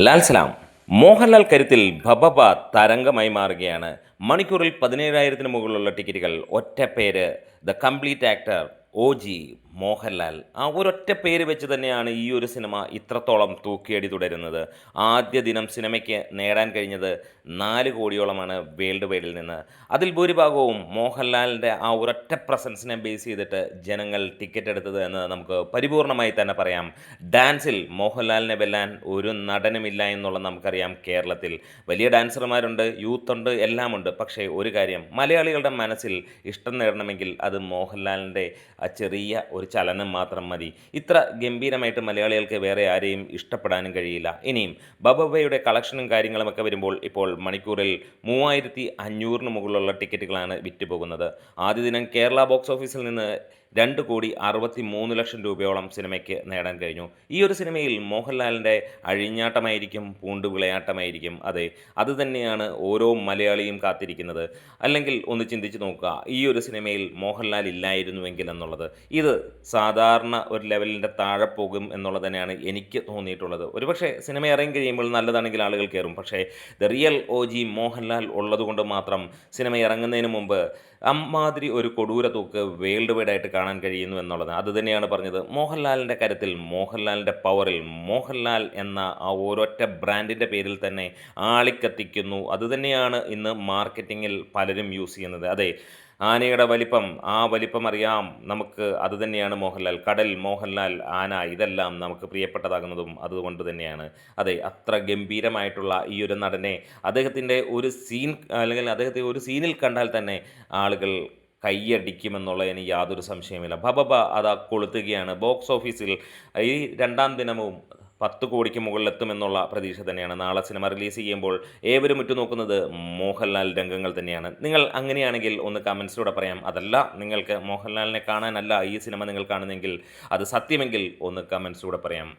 ലാൽ സലാം. മോഹൻലാൽ കരുത്തിൽ ഭബഭ തരംഗമായി മാറുകയാണ്. മണിക്കൂറിൽ 17,000-ന് മുകളിലുള്ള ടിക്കറ്റുകൾ. ഒറ്റ പേര്, the complete actor OG Mohanlal. ആ ഒരൊറ്റ പേര് വെച്ച് തന്നെയാണ് ഈ ഒരു സിനിമ ഇത്രത്തോളം തൂക്കിയടി തുടരുന്നത്. ആദ്യ ദിനം സിനിമയ്ക്ക് നേടാൻ കഴിഞ്ഞത് 4 കോടിയോളമാണ് വേൾഡ് വൈഡിൽ നിന്ന്. അതിൽ ഭൂരിഭാഗവും മോഹൻലാലിൻ്റെ ആ ഒരൊറ്റ പ്രസൻസിനെ ബേസ് ചെയ്തിട്ട് ജനങ്ങൾ ടിക്കറ്റ് എടുത്തത് എന്ന് നമുക്ക് പരിപൂർണമായി തന്നെ പറയാം. ഡാൻസിൽ മോഹൻലാലിനെ വെല്ലാൻ ഒരു നടനുമില്ല എന്നുള്ളത് നമുക്കറിയാം. കേരളത്തിൽ വലിയ ഡാൻസർമാരുണ്ട്, യൂത്തുണ്ട്, എല്ലാമുണ്ട്. പക്ഷേ ഒരു കാര്യം, മലയാളികളുടെ മനസ്സിൽ ഇഷ്ടം നേടണമെങ്കിൽ അത് മോഹൻലാലിൻ്റെ ആ ചെറിയ ഒരു ചലനം മാത്രം മതി. ഇത്ര ഗംഭീരമായിട്ട് മലയാളികൾക്ക് വേറെ ആരെയും ഇഷ്ടപ്പെടാനും കഴിയില്ല. ഇനിയും ബബബയുടെ കളക്ഷനും കാര്യങ്ങളുമൊക്കെ വരുമ്പോൾ ഇപ്പോൾ മണിക്കൂറിൽ 3,500-ന് മുകളിലുള്ള ടിക്കറ്റുകളാണ് വിറ്റുപോകുന്നത്. ആദ്യ ദിനം കേരള ബോക്സ് ഓഫീസിൽ നിന്ന് 2,63,00,000 രൂപയോളം സിനിമയ്ക്ക് നേടാൻ കഴിഞ്ഞു. ഈ ഒരു സിനിമയിൽ മോഹൻലാലിൻ്റെ അഴിഞ്ഞാട്ടമായിരിക്കും, പൂണ്ടുവിളയാട്ടമായിരിക്കും. അതെ, അതുതന്നെയാണ് ഓരോ മലയാളിയും കാത്തിരിക്കുന്നത്. അല്ലെങ്കിൽ ഒന്ന് ചിന്തിച്ച് നോക്കുക, ഈ ഒരു സിനിമയിൽ മോഹൻലാൽ ഇല്ലായിരുന്നുവെങ്കിൽ എന്നുള്ളത്. ഇത് സാധാരണ ഒരു ലെവലിൻ്റെ താഴെ പോകും എന്നുള്ളത് തന്നെയാണ് എനിക്ക് തോന്നിയിട്ടുള്ളത്. ഒരുപക്ഷെ സിനിമ ഇറങ്ങി കഴിയുമ്പോൾ നല്ലതാണെങ്കിൽ ആളുകൾ കയറും. പക്ഷേ ദ റിയൽ OG മോഹൻലാൽ ഉള്ളതുകൊണ്ട് മാത്രം സിനിമ ഇറങ്ങുന്നതിന് മുമ്പ് അമ്മാതിരി ഒരു കൊടൂര തൂക്ക് വേൾഡ് വൈഡായിട്ട് കാണാൻ കഴിയുന്നു എന്നുള്ളത്. അതുതന്നെയാണ് പറഞ്ഞത്. മോഹൻലാലിൻ്റെ കരുത്തിൽ, മോഹൻലാലിൻ്റെ പവറിൽ, മോഹൻലാൽ എന്ന ആ ഒരൊറ്റ ബ്രാൻഡിൻ്റെ പേരിൽ തന്നെ ആളിക്കത്തിക്കുന്നു. അതുതന്നെയാണ് ഇന്ന് മാർക്കറ്റിങ്ങിൽ പലരും യൂസ് ചെയ്യുന്നത്. അതെ, ആനയുടെ വലിപ്പം, ആ വലിപ്പം അറിയാം നമുക്ക്. അതുതന്നെയാണ് മോഹൻലാൽ. കടൽ, മോഹൻലാൽ, ആന, ഇതെല്ലാം നമുക്ക് പ്രിയപ്പെട്ടതാകുന്നതും അതുകൊണ്ട് തന്നെയാണ്. അതെ, അത്ര ഗംഭീരമായിട്ടുള്ള ഈ ഒരു നടനെ അദ്ദേഹത്തിൻ്റെ ഒരു സീൻ, അല്ലെങ്കിൽ അദ്ദേഹത്തെ ഒരു സീനിൽ കണ്ടാൽ തന്നെ ആളുകൾ കയ്യടിക്കുമെന്നുള്ളതിന് യാതൊരു സംശയമില്ല. ഭബഭ അതാ കൊളുത്തുകയാണ്. ബോക്സ് ഓഫീസിൽ ഈ രണ്ടാം ദിനവും 10 കോടിക്ക് മുകളിലെത്തുമെന്നുള്ള പ്രതീക്ഷ തന്നെയാണ്. നാളെ സിനിമ റിലീസ് ചെയ്യുമ്പോൾ ഏവരും ഉറ്റുനോക്കുന്നത് മോഹൻലാൽ രംഗങ്ങൾ തന്നെയാണ്. നിങ്ങൾ അങ്ങനെയാണെങ്കിൽ ഒന്ന് കമൻസിലൂടെ പറയാം. അതല്ല, നിങ്ങൾക്ക് മോഹൻലാലിനെ കാണാനല്ല ഈ സിനിമ നിങ്ങൾ കാണുന്നെങ്കിൽ, അത് സത്യമെങ്കിൽ ഒന്ന് കമൻസിലൂടെ പറയാം.